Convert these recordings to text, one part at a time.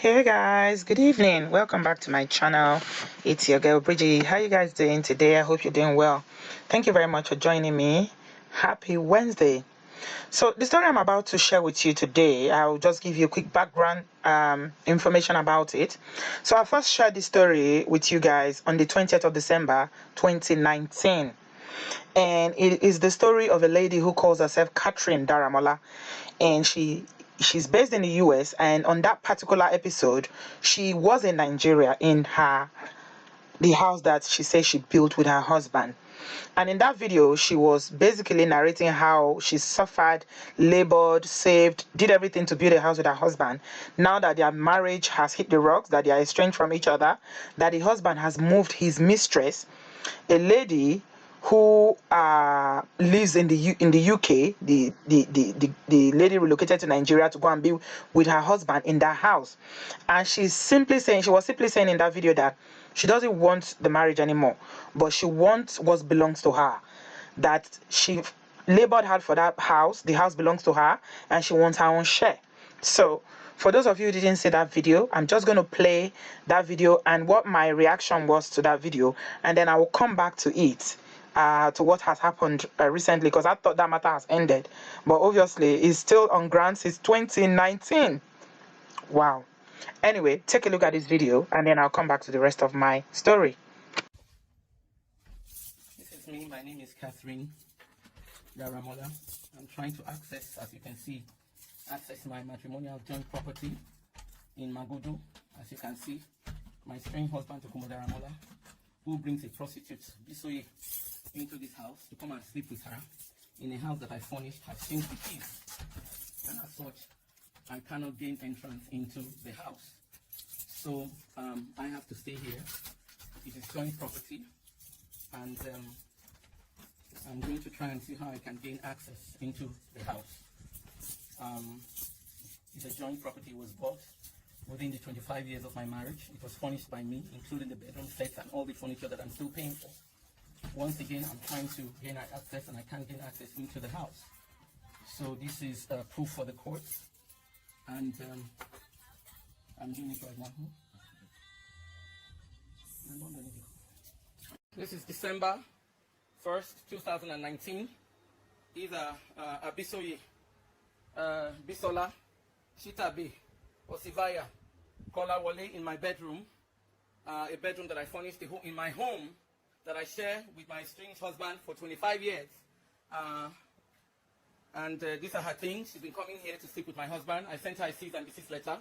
Hey guys, good evening. Welcome back to my channel. It's your girl Bridgie. How you guys doing today? I hope you're doing well. Thank you very much for joining me. Happy Wednesday. So the story I'm about to share with you today, I'll just give you a quick background information about it. So I first shared this story with you guys on the 20th of December 2019. And it is the story of a lady who calls herself Catherine Daramola, and she's based in the US. And on that particular episode, she was in Nigeria in the house that she says she built with her husband. And in that video, she was basically narrating how she suffered, labored, saved, did everything to build a house with her husband. Now that their marriage has hit the rocks, that they are estranged from each other, that the husband has moved his mistress, a lady who lives in the UK. The lady relocated to Nigeria to go and be with her husband in that house. And she was simply saying in that video that she doesn't want the marriage anymore, but she wants what belongs to her. That she labored hard for that house, the house belongs to her, and she wants her own share. So for those of you who didn't see that video, I'm just going to play that video and what my reaction was to that video, and then I will come back to it, to what has happened recently, because I thought that matter has ended, but obviously it's still on ground since 2019. Wow. Anyway, take a look at this video and then I'll come back to the rest of my story. This is me. My name is Catherine Daramola. I'm trying to access, as you can see, my matrimonial joint property in Magodo. As you can see, my strange husband, Tokumbo Daramola, who brings a prostitute, Bisoye, into this house to come and sleep with her in a house that I furnished, has changed the keys. And as such, I cannot gain entrance into the house. So I have to stay here. It is joint property, and I'm going to try and see how I can gain access into the house. It's a joint property. It was bought within the 25 years of my marriage. It was furnished by me, including the bedroom sets and all the furniture that I'm still paying for. Once again, I'm trying to gain access, and I can't gain access into the house. So this is proof for the courts, and I'm doing it right now. This is December 1st, 2019. These are Abisoye, Bisola, Shitabe, Osivaya, Kola Wale in my bedroom, a bedroom that I furnished in my home that I share with my estranged husband for 25 years. And these are her things. She's been coming here to sleep with my husband. I sent her a cease and desist letter,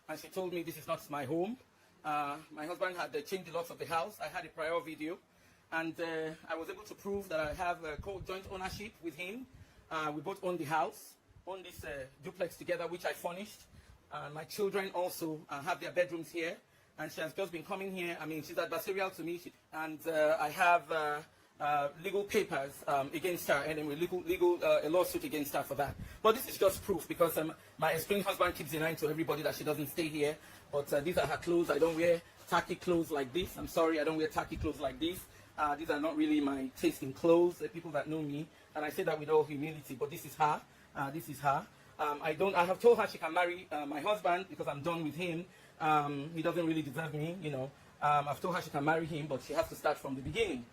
and she told me this is not my home. My husband had changed the locks of the house. I had a prior video, and I was able to prove that I have joint ownership with him. We both own the house, own this duplex together, which I furnished. My children also have their bedrooms here, and she has just been coming here. I mean, she's adversarial to me, and I have legal papers against her, and a lawsuit against her for that. But this is just proof, because my estranged husband keeps denying to everybody that she doesn't stay here. But these are her clothes. I don't wear tacky clothes like this. I'm sorry, I don't wear tacky clothes like this. These are not really my taste in clothes. The people that know me, and I say that with all humility. But this is her. This is her. I have told her she can marry my husband because I'm done with him. He doesn't really deserve me, you know. I've told her she can marry him, but she has to start from the beginning.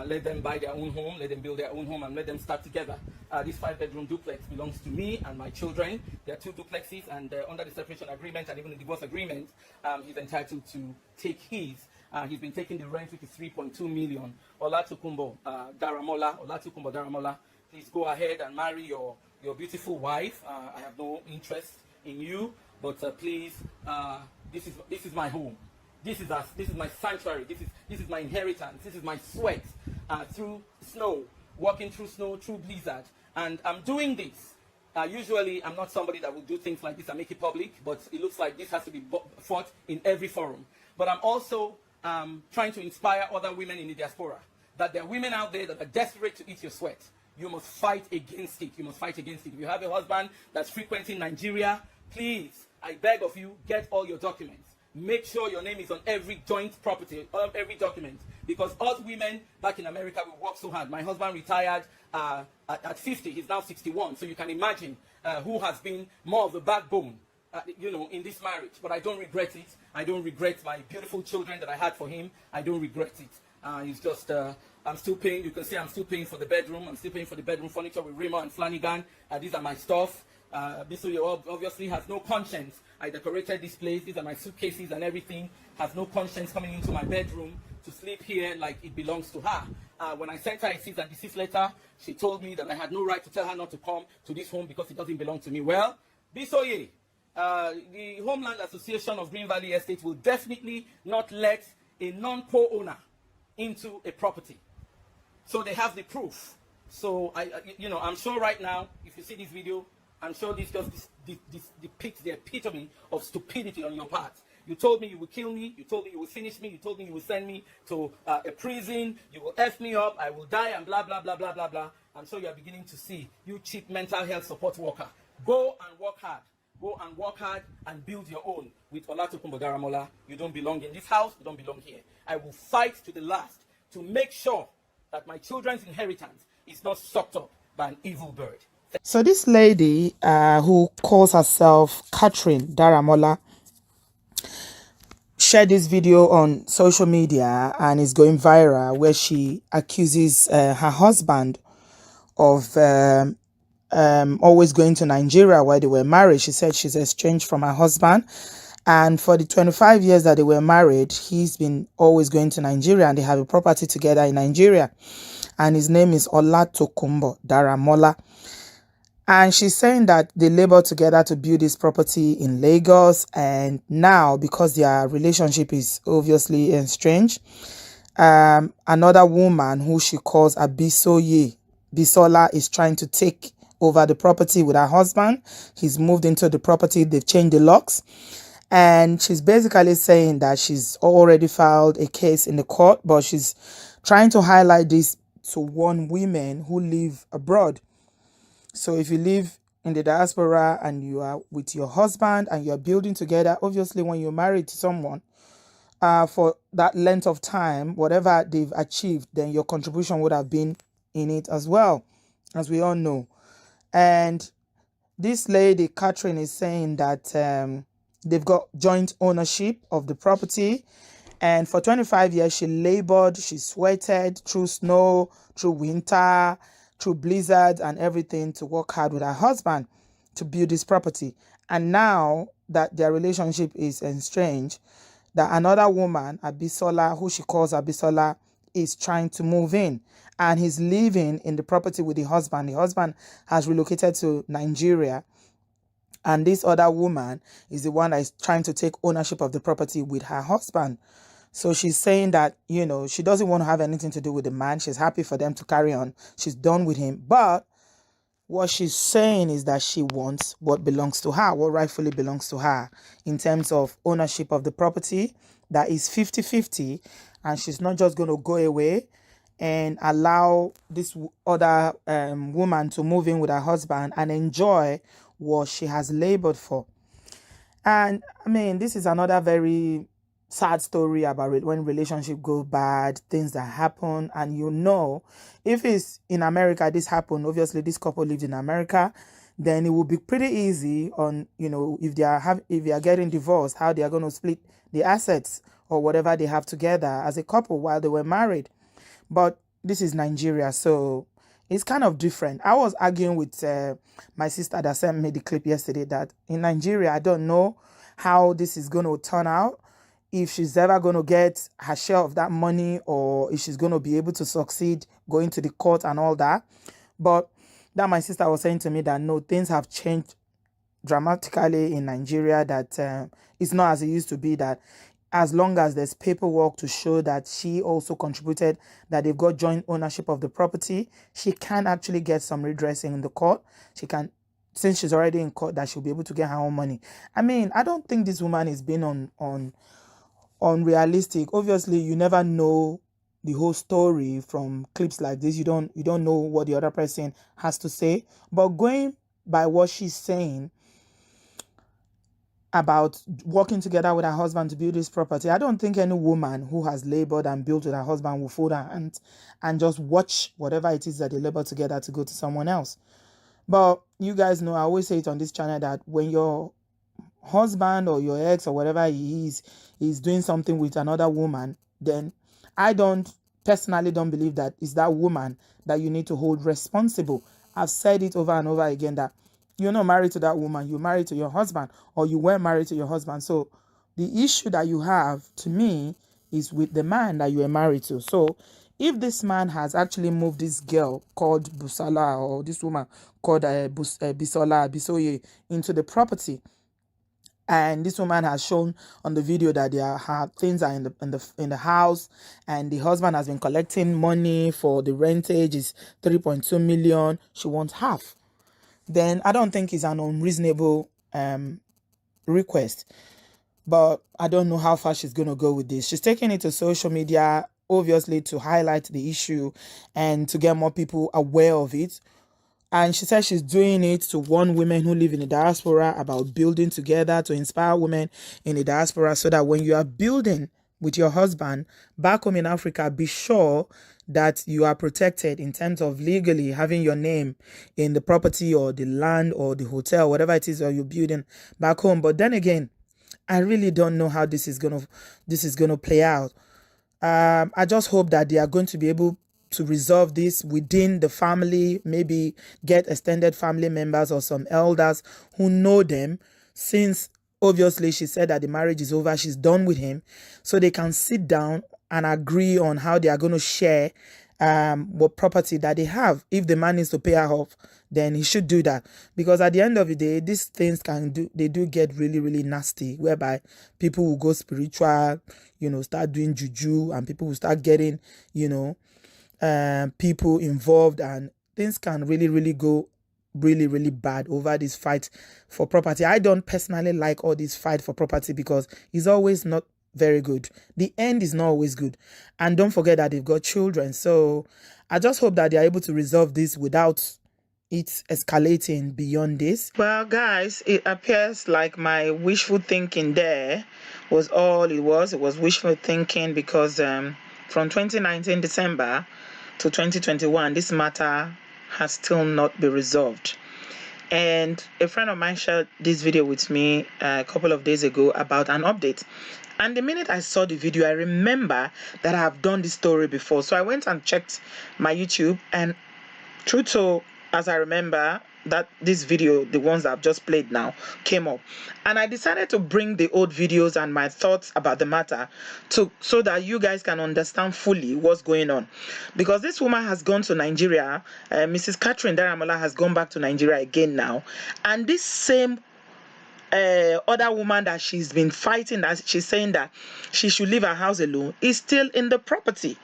Let them buy their own home, let them build their own home, and let them start together. This 5-bedroom duplex belongs to me and my children. There are 2 duplexes, and under the separation agreement and even the divorce agreement, he's entitled to take his. He's been taking the rent, which is 3.2 million. Olatukumbo Daramola, please go ahead and marry your beautiful wife. I have no interest in you, but please, this is my home. This is us. This is my sanctuary. This is my inheritance. This is my sweat through snow, walking through snow, through blizzard. And I'm doing this. Usually, I'm not somebody that will do things like this and make it public, but it looks like this has to be fought in every forum. But I'm also trying to inspire other women in the diaspora, that there are women out there that are desperate to eat your sweat. You must fight against it. You must fight against it. If you have a husband that's frequenting Nigeria, please, I beg of you, get all your documents. Make sure your name is on every joint property, every document. Because us women back in America, we work so hard. My husband retired at 50. He's now 61. So you can imagine who has been more of the backbone in this marriage. But I don't regret it. I don't regret my beautiful children that I had for him. I don't regret it. It's just, I'm still paying. You can see I'm still paying for the bedroom. I'm still paying for the bedroom furniture with Rima and Flanagan. These are my stuff. Bisoye obviously has no conscience. I decorated this place. These are my suitcases and everything. Has no conscience coming into my bedroom to sleep here like it belongs to her. When I sent her a cease and desist letter, she told me that I had no right to tell her not to come to this home because it doesn't belong to me. Well, Bisoye, the Homeland Association of Green Valley Estate will definitely not let a non-poor owner into a property. So they have the proof. So I'm sure right now, if you see this video, I'm sure this depicts the epitome of stupidity on your part. You told me you would kill me. You told me you would finish me. You told me you would send me to a prison. You will F me up. I will die and blah, blah, blah, blah, blah, blah. I'm sure you are beginning to see, you cheap mental health support worker. Go and work hard. Go and work hard and build your own. With Olatokunbo Daramola, you don't belong in this house. You don't belong here. I will fight to the last to make sure that my children's inheritance is not sucked up by an evil bird. So this lady who calls herself Catherine Daramola shared this video on social media and is going viral, where she accuses her husband of always going to Nigeria while they were married. She said she's estranged from her husband, and for the 25 years that they were married, he's been always going to Nigeria, and they have a property together in Nigeria, and his name is Olatokunbo Daramola. And she's saying that they labored together to build this property in Lagos, and now, because their relationship is obviously estranged, another woman who she calls Bisoye, Bisola, is trying to take over the property with her husband. He's moved into the property. They've changed the locks. And she's basically saying that she's already filed a case in the court, but she's trying to highlight this to warn women who live abroad. So if you live in the diaspora and you are with your husband and you're building together, obviously when you're married to someone for that length of time, whatever they've achieved, then your contribution would have been in it as well, as we all know. And this lady, Catherine, is saying that they've got joint ownership of the property. And for 25 years, she labored, she sweated through snow, through winter, through blizzards and everything to work hard with her husband to build this property. And now that their relationship is estranged, that another woman, Abisola, who she calls Abisola, is trying to move in. And he's living in the property with the husband. The husband has relocated to Nigeria. And this other woman is the one that is trying to take ownership of the property with her husband. So she's saying that, she doesn't want to have anything to do with the man. She's happy for them to carry on. She's done with him. But what she's saying is that she wants what belongs to her, what rightfully belongs to her in terms of ownership of the property. That is 50-50. And she's not just going to go away and allow this other woman to move in with her husband and enjoy what she has labored for. And I mean, this is another very sad story about when relationship go bad, things that happen. And if it's in America, this happened, obviously this couple lived in America, then it will be pretty easy on, if they are getting divorced, how they are going to split the assets or whatever they have together as a couple while they were married. But this is Nigeria, so it's kind of different. I was arguing with my sister that sent me the clip yesterday that in Nigeria, I don't know how this is going to turn out, if she's ever going to get her share of that money, or if she's going to be able to succeed going to the court and all that. But that my sister was saying to me that no, things have changed dramatically in Nigeria, that it's not as it used to be, that as long as there's paperwork to show that she also contributed, that they've got joint ownership of the property, she can actually get some redressing in the court. She can, since she's already in court, that she'll be able to get her own money. I mean, I don't think this woman is being unrealistic. Obviously, you never know the whole story from clips like this. You don't know what the other person has to say. But going by what she's saying about working together with her husband to build this property, I don't think any woman who has labored and built with her husband will fold her hands and just watch whatever it is that they labor together to go to someone else. But you guys know, I always say it on this channel, that when your husband or your ex or whatever he is doing something with another woman, then I personally don't believe that it's that woman that you need to hold responsible. I've said it over and over again that you're not married to that woman, you're married to your husband, or you were married to your husband. So the issue that you have, to me, is with the man that you were married to. So if this man has actually moved this girl called Busala, or this woman called Bisola Bisoye, into the property, and this woman has shown on the video that her things are in the house, and the husband has been collecting money for the rentage is 3.2 million. She wants half. Then I don't think it's an unreasonable request. But I don't know how far she's going to go with this. She's taking it to social media, obviously, to highlight the issue and to get more people aware of it. And she says she's doing it to warn women who live in the diaspora about building together, to inspire women in the diaspora, so that when you are building with your husband back home in Africa, be sure that you are protected in terms of legally having your name in the property or the land or the hotel, whatever it is, or you're building back home. But then again, I really don't know how this is gonna play out. I just hope that they are going to be able to resolve this within the family, maybe get extended family members or some elders who know them, since obviously she said that the marriage is over, she's done with him, so they can sit down and agree on how they are going to share what property that they have. If the man needs to pay her off, then he should do that, because at the end of the day, these things they do get really, really nasty, whereby people will go spiritual, start doing juju, and people will start getting, people involved, and things can really, really go really, really bad over this fight for property. I don't personally like all this fight for property, because it's always not very good. The end is not always good. And don't forget that they've got children. So I just hope that they're able to resolve this without it escalating beyond this. Well, guys, it appears like my wishful thinking there was all it was. It was wishful thinking, because from 2019 December to 2021, this matter has still not been resolved. And a friend of mine shared this video with me a couple of days ago about an update. And the minute I saw the video, I remember that I have done this story before. So I went and checked my YouTube, and true to, as I remember, that this video, the ones that I've just played now, came up. And I decided to bring the old videos and my thoughts about the matter so that you guys can understand fully what's going on. Because this woman has gone to Nigeria, Mrs. Catherine Daramola has gone back to Nigeria again now. And this same other woman that she's been fighting, that she's saying that she should leave her house alone, is still in the property.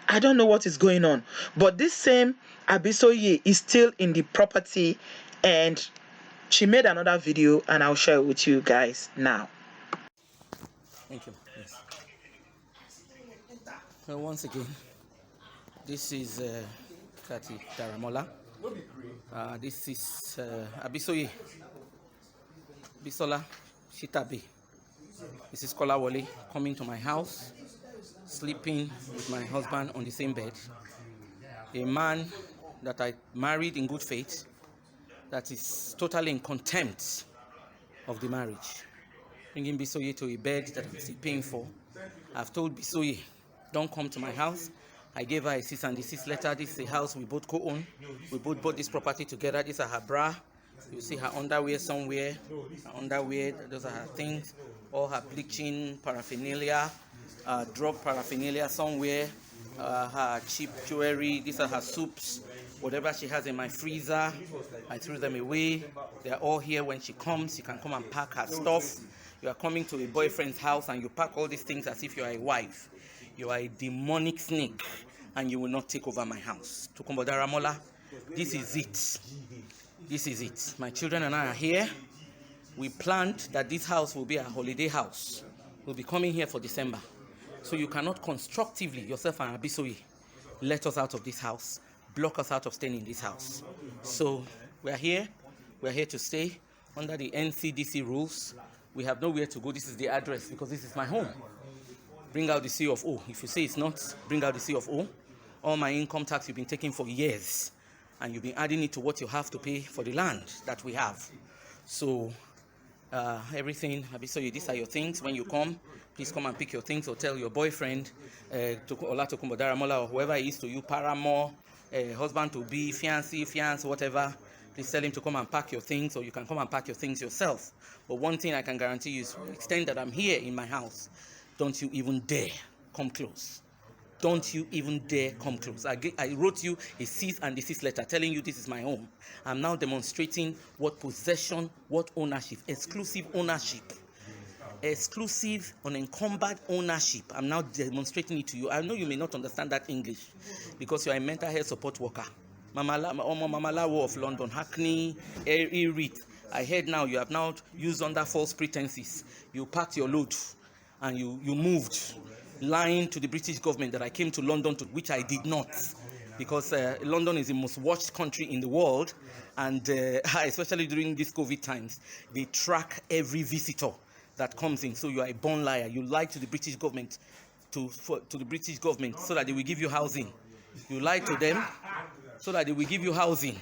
I don't know what is going on, but this same Abisoye is still in the property, and she made another video, and I'll share it with you guys now. Thank you. Yes. Well, once again, this is Kati Daramola. This is Abisoye, Bisola Shitabi. This is Kolawole coming to my house, sleeping with my husband on the same bed. A man that I married in good faith, that is totally in contempt of the marriage. Bringing Bisoye to a bed that I'm still paying for. I've told Bisoye, don't come to my house. I gave her a cease and desist letter. This is a house we both co-own. We both bought this property together. These are her bra. You see her underwear somewhere. Her underwear, those are her things. All her bleaching paraphernalia, drug paraphernalia somewhere. Her cheap jewelry. These are her soups. Whatever she has in my freezer, I threw them away. They're all here. When she comes, you can come and pack her stuff. You are coming to a boyfriend's house and you pack all these things as if you are a wife. You are a demonic snake, and you will not take over my house. Tokumbo Daramola, this is it. This is it. My children and I are here. We planned that this house will be a holiday house. We'll be coming here for December. So you cannot constructively, yourself and Abisoye, let us out of this house, block us out of staying in this house. So we're here to stay under the NCDC rules. We have nowhere to go. This is the address, because this is my home. Bring out the CFO. If you say it's not, bring out the CFO. All my income tax you've been taking for years, and you've been adding it to what you have to pay for the land that we have. So everything. Abisoye, these are your things. When you come, please come and pick your things, or tell your boyfriend, Olatokunbo Daramola, or whoever he is to you, paramour, husband to be, fiance, whatever. Please tell him to come and pack your things, or you can come and pack your things yourself. But one thing I can guarantee you is, to the extent that I'm here in my house, don't you even dare come close. Don't you even dare come close. I wrote you a cease and desist letter telling you this is my home. I'm now demonstrating what possession, what ownership, exclusive unencumbered ownership. I'm now demonstrating it to you. I know you may not understand that English because you're a mental health support worker. Mamalawo of London, Hackney, Erit. I heard now you have now used under false pretenses. You packed your load and you moved, lying to the British government that I came to London, to which I did not, because London is the most watched country in the world, and especially during these COVID times, they track every visitor that comes in. So you are a born liar. You lied to the British government, to the British government, so that they will give you housing. You lied to them so that they will give you housing.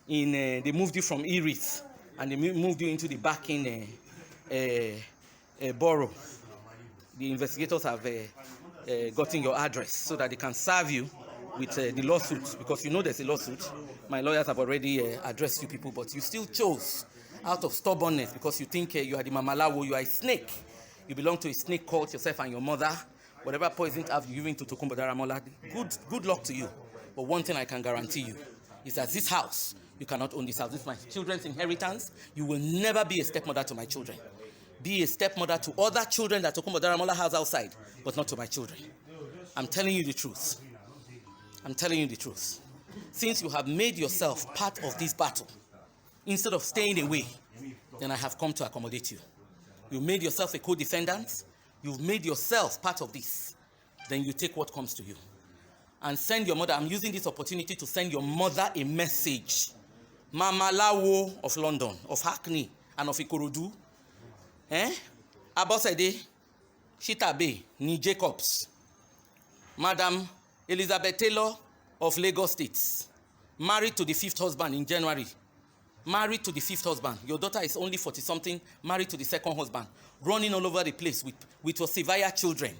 They moved you from Erith and they moved you into the back in borough. The investigators have gotten your address so that they can serve you with the lawsuit, because you know there's a lawsuit. My lawyers have already addressed you people, but you still chose out of stubbornness, because you think you are the Mamalawo, you are a snake. You belong to a snake cult, yourself and your mother. Whatever poison have you given to Tokunbo Daramola, good luck to you. But one thing I can guarantee you is that this house, you cannot own this house. This is my children's inheritance. You will never be a stepmother to my children. Be a stepmother to other children that Tokunbo Daramola has outside, but not to my children. I'm telling you the truth. I'm telling you the truth. Since you have made yourself part of this battle, instead of staying away, then I have come to accommodate you. You made yourself a co-defendant. You've made yourself part of this. Then you take what comes to you. And send your mother. I'm using this opportunity to send your mother a message. Mama Lawo of London, of Hackney, and of Ikorodu. Abosede, Shitabe, Ni Jacobs. Madam Elizabeth Taylor of Lagos State. Married to the 5th husband in January. Married to the 5th husband. Your daughter is only 40-something, married to the 2nd husband. Running all over the place with your severe children.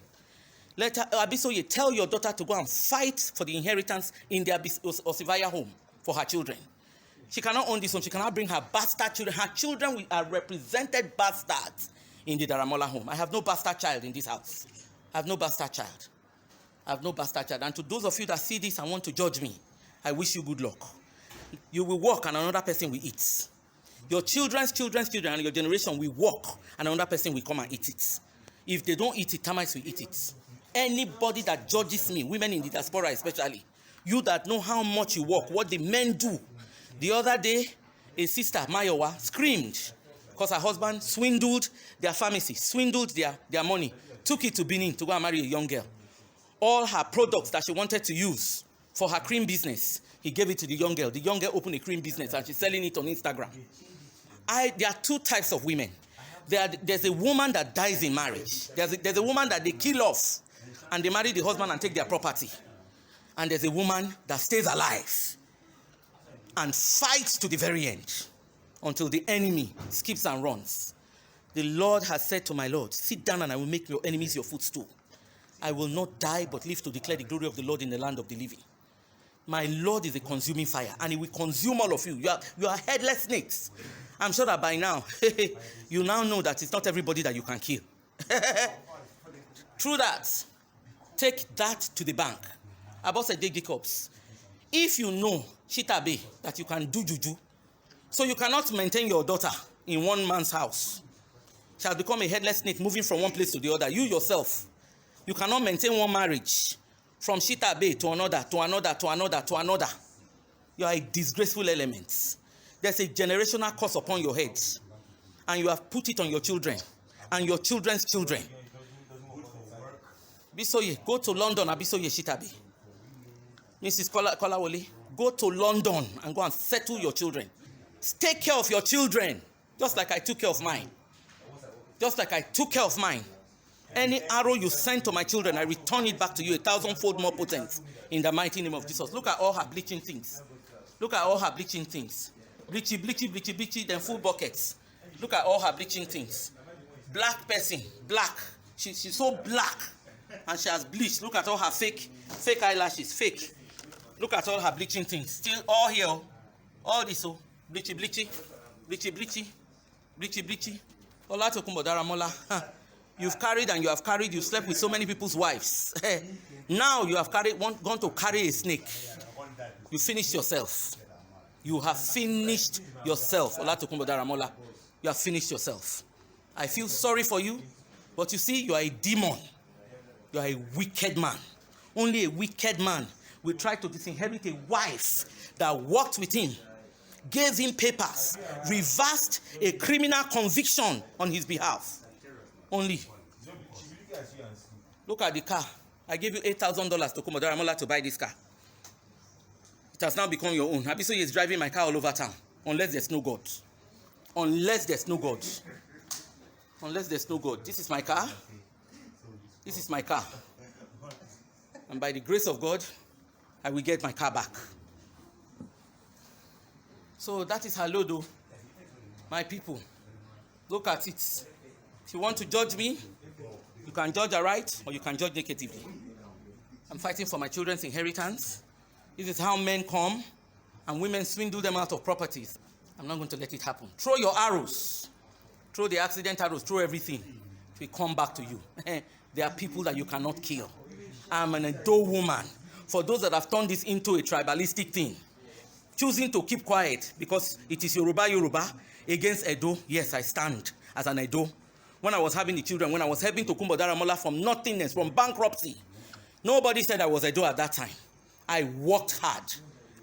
Let her, Abisoye, tell your daughter to go and fight for the inheritance in the Osivaya home for her children. She cannot own this home. She cannot bring her bastard children. Her children are represented bastards in the Daramola home. I have no bastard child in this house. I have no bastard child. I have no bastard child. And to those of you that see this and want to judge me, I wish you good luck. You will walk and another person will eat. Your children's children and your generation will walk and another person will come and eat it. If they don't eat it, termites will eat it. Anybody that judges me, women in the diaspora especially, you that know how much you work, what the men do. The other day, a sister, Mayowa, screamed because her husband swindled their pharmacy, swindled their money, took it to Benin to go and marry a young girl. All her products that she wanted to use for her cream business, he gave it to the young girl. The young girl opened a cream business and she's selling it on Instagram. There are two types of women. There's a woman that dies in marriage. There's a woman that they kill off and they marry the husband and take their property. And there's a woman that stays alive and fights to the very end until the enemy skips and runs. The Lord has said to my Lord, sit down and I will make your enemies your footstool. I will not die but live to declare the glory of the Lord in the land of the living. My Lord is a consuming fire and he will consume all of you. You are headless snakes. I'm sure that by now, you now know that it's not everybody that you can kill. Through that, take that to the bank. Abosede Jacobs, if you know, Shitabe, that you can do juju, so you cannot maintain your daughter in one man's house, shall become a headless snake moving from one place to the other. You yourself, you cannot maintain one marriage from Shitabe to another. You are a disgraceful element. There's a generational curse upon your head, and you have put it on your children and your children's children. Bisoye, go to London, Abisoye Shitabe. Mrs. Kolawole, go to London and go and settle your children. Take care of your children, just like I took care of mine. Just like I took care of mine. Any arrow you send to my children, I return it back to you 1,000-fold more potent in the mighty name of Jesus. Look at all her bleaching things. Look at all her bleaching things. Bleachy, then full buckets. Look at all her bleaching things. Black person, black. She's so black. And she has bleached. Look at all her fake eyelashes, fake. Look at all her bleaching things. Still all here. All this, oh. Bleachy, bleachy. Bleachy, bleachy. Bleachy, bleachy. Olatokunbo Daramola. You've carried and you have carried. You've slept with so many people's wives. Now you have gone to carry a snake. You finished yourself. You have finished yourself. Olatokunbo Daramola. You have finished yourself. I feel sorry for you. But you see, you are a demon. You are a wicked man. Only a wicked man will try to disinherit a wife that worked with him, gave him papers, reversed a criminal conviction on his behalf. Only. Look at the car. I gave you $8,000 to Kumo Daramola to buy this car. It has now become your own. Abisoye is driving my car all over town. Unless there's no God. Unless there's no God. Unless there's no God. This is my car. This is my car. And by the grace of God, I will get my car back. So that is Halodo, my people. Look at it. If you want to judge me, you can judge aright or you can judge negatively. I'm fighting for my children's inheritance. This is how men come and women swindle them out of properties. I'm not going to let it happen. Throw your arrows. Throw the accident arrows. Throw everything. It will come back to you. There are people that you cannot kill. I'm an Edo woman. For those that have turned this into a tribalistic thing, choosing to keep quiet because it is Yoruba against Edo, yes, I stand as an Edo. When I was having the children, when I was helping Tokunbo Daramola from nothingness, from bankruptcy, nobody said I was Edo at that time. I worked hard.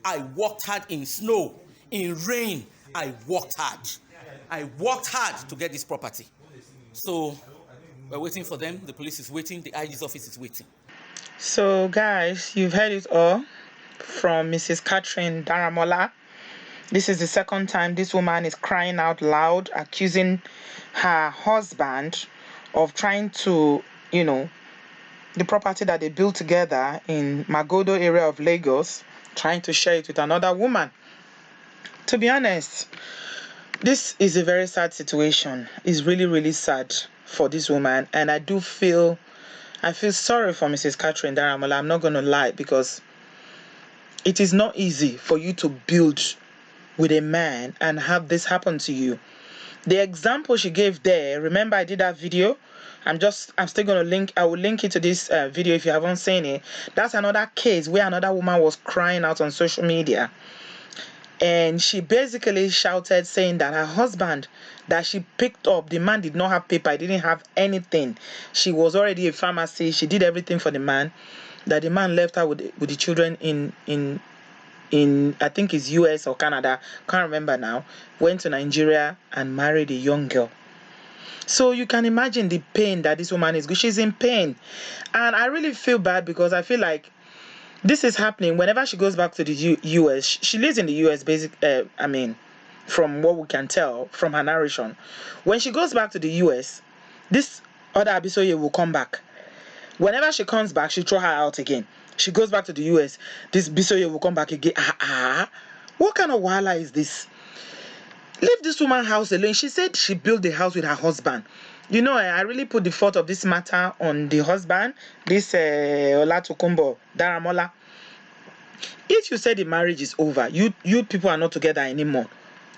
I worked hard in snow, in rain. I worked hard. I worked hard to get this property. So we're waiting for them. The police is waiting. The IG's office is waiting. So guys, you've heard it all from Mrs. Catherine Daramola. This is the second time this woman is crying out loud, accusing her husband of trying to, the property that they built together in Magodo area of Lagos, trying to share it with another woman. To be honest, this is a very sad situation. It's really, really sad for this woman. And I feel sorry for Mrs. Catherine Daramola. I'm not going to lie, because it is not easy for you to build with a man and have this happen to you. The example she gave there, remember I did that video? I'm still going to I will link it to this video if you haven't seen it. That's another case where another woman was crying out on social media. And she basically shouted, saying that her husband that she picked up, the man did not have paper, he didn't have anything. She was already a pharmacy, she did everything for the man. That the man left her with the children in I think it's US or Canada, can't remember now. Went to Nigeria and married a young girl. So you can imagine the pain that this woman is. She's in pain, and I really feel bad because I feel like this is happening whenever she goes back to the US. She lives in the US, from what we can tell from her narration. When she goes back to the US, this other Abisoye will come back. Whenever she comes back, she throw her out again. She goes back to the US, this Bisoye will come back again. What kind of wahala is this? Leave this woman's house alone. She said she built the house with her husband. I really put the fault of this matter on the husband, this Olatokunbo Daramola. If you say the marriage is over, you people are not together anymore.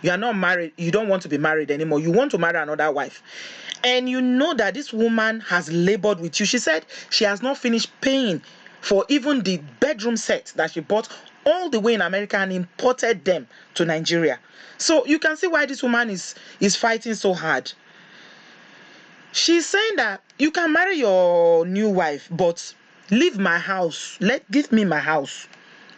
You are not married. You don't want to be married anymore. You want to marry another wife. And you know that this woman has labored with you. She said she has not finished paying for even the bedroom set that she bought all the way in America and imported them to Nigeria. So you can see why this woman is fighting so hard. She's saying that you can marry your new wife, but leave my house. Give me my house.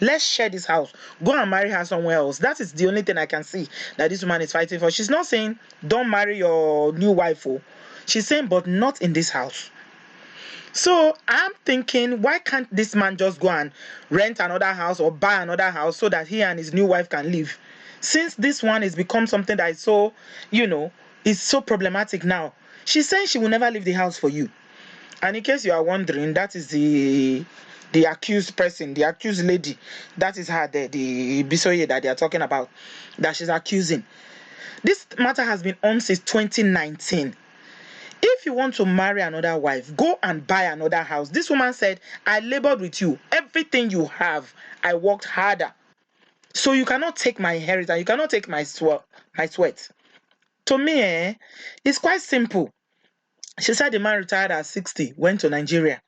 Let's share this house. Go and marry her somewhere else. That is the only thing I can see that this woman is fighting for. She's not saying don't marry your new wife. She's saying, but not in this house. So I'm thinking, why can't this man just go and rent another house or buy another house so that he and his new wife can live? Since this one has become something that is so, is so problematic now. She's saying she will never leave the house for you. And in case you are wondering, that is the accused person, the accused lady. That is her, the Bisoye that they are talking about, that she's accusing. This matter has been on since 2019. If you want to marry another wife, go and buy another house. This woman said, I labored with you. Everything you have, I worked harder. So you cannot take my inheritance. You cannot take my sweat. To me, it's quite simple. She said the man retired at 60, went to Nigeria.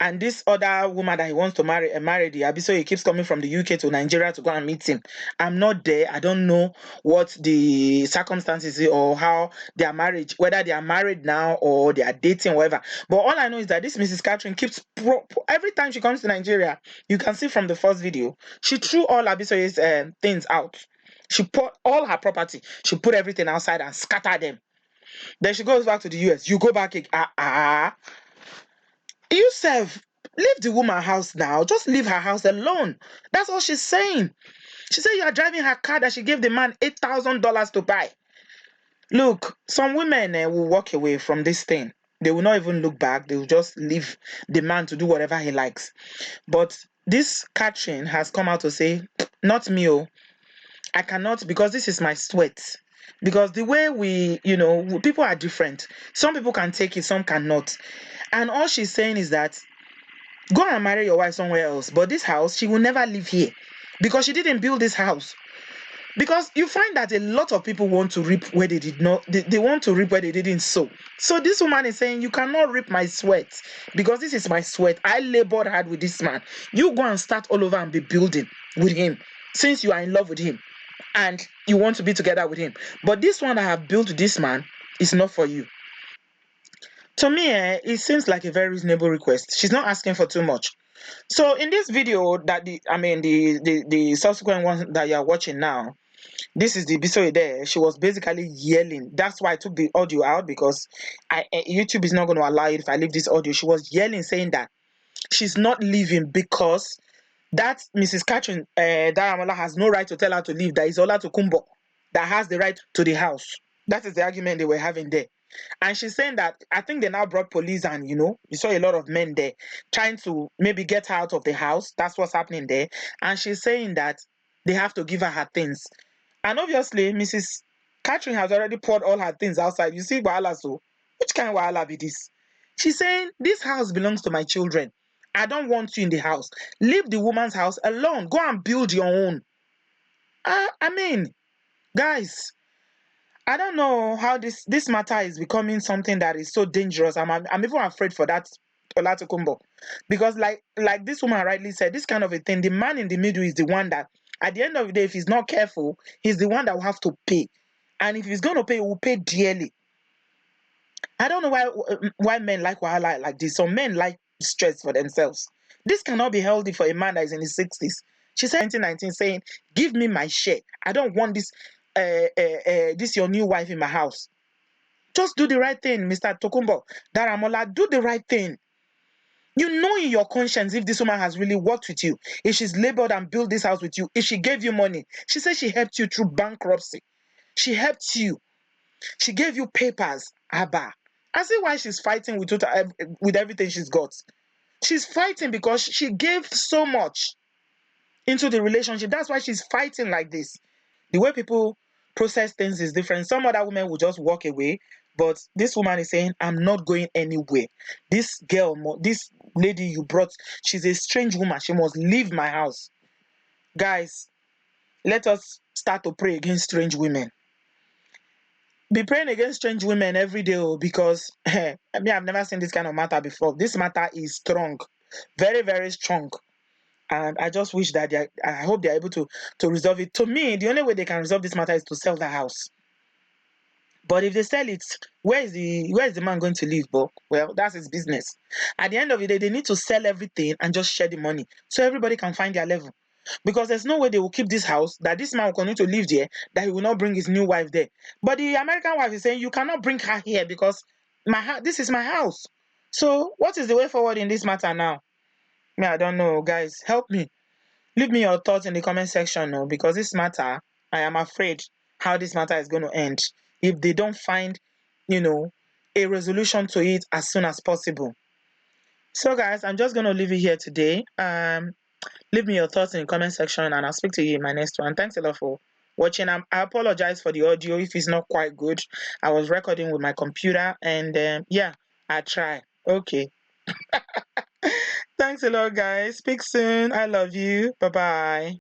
And this other woman that he wants to marry, married the so he keeps coming from the UK to Nigeria to go and meet him. I'm not there. I don't know what the circumstances is or how their marriage, whether they are married now or they are dating, whatever. But all I know is that this Mrs. Catherine keeps every time she comes to Nigeria, you can see from the first video, she threw all Abisoye's things out. She put all her property, she put everything outside and scattered them. Then she goes back to the US. You go back, Yusuf, leave the woman house now. Just leave her house alone. That's all she's saying. She said you are driving her car that she gave the man $8,000 to buy. Look, some women will walk away from this thing. They will not even look back. They will just leave the man to do whatever he likes. But this Catherine has come out to say, not me, oh. I cannot, because this is my sweat. Because the way people are different. Some people can take it, some cannot. And all she's saying is that go and marry your wife somewhere else. But this house, she will never live here because she didn't build this house. Because you find that a lot of people want to reap where they did not, they want to reap where they didn't sow. So this woman is saying, you cannot reap my sweat because this is my sweat. I labored hard with this man. You go and start all over and be building with him since you are in love with him and you want to be together with him. But this one I have built with this man is not for you. To me, it seems like a very reasonable request. She's not asking for too much. So in this video that the subsequent one that you are watching now, this is the episode there. She was basically yelling. That's why I took the audio out because YouTube is not going to allow it if I leave this audio. She was yelling, saying that she's not leaving because that Mrs. Catherine Daramola has no right to tell her to leave. That is Ola Tokumbo that has the right to the house. That is the argument they were having there. And she's saying that I think they now brought police and you saw a lot of men there trying to maybe get her out of the house. That's what's happening there. And she's saying that they have to give her her things. And obviously, Mrs. Catherine has already poured all her things outside. You see, Wahala, so which kind of Wahala be this? She's saying, this house belongs to my children. I don't want you in the house. Leave the woman's house alone. Go and build your own. I mean, guys, I don't know how this matter is becoming something that is so dangerous. I'm even afraid for that Olatukumbo. Because like this woman rightly said, this kind of a thing, the man in the middle is the one that at the end of the day, if he's not careful, he's the one that will have to pay. And if he's going to pay, he will pay dearly. I don't know why men like wahala like this. Some men like stress for themselves. This cannot be healthy for a man that is in his 60s. She said in 2019 saying, give me my share. I don't want this your new wife in my house. Just do the right thing, Mr. Tokumbo. Daramola, do the right thing. You know in your conscience if this woman has really worked with you, if she's labored and built this house with you, if she gave you money. She said she helped you through bankruptcy. She helped you. She gave you papers. Abba. I see why she's fighting with everything she's got. She's fighting because she gave so much into the relationship. That's why she's fighting like this. The way people process things is different. Some other women will just walk away, but this woman is saying, I'm not going anywhere. This girl, this lady you brought, she's a strange woman. She must leave my house. Guys, let us start to pray against strange women. Be praying against strange women every day because I've never seen this kind of matter before. This matter is strong, very, very strong. And I just wish that I hope they're able to resolve it. To me, the only way they can resolve this matter is to sell the house. But if they sell it, where is the man going to live? But well, that's his business. At the end of the day, they need to sell everything and just share the money so everybody can find their level. Because there's no way they will keep this house, that this man will continue to live there, that he will not bring his new wife there. But the American wife is saying, you cannot bring her here because this is my house. So what is the way forward in this matter now? I don't know, guys. Help me. Leave me your thoughts in the comment section, because this matter, I am afraid how this matter is going to end if they don't find, a resolution to it as soon as possible. So, guys, I'm just going to leave it here today. Leave me your thoughts in the comment section and I'll speak to you in my next one. Thanks a lot for watching. I apologize for the audio if it's not quite good. I was recording with my computer, and yeah, I try. Okay. Thanks a lot, guys. Speak soon. I love you. Bye bye.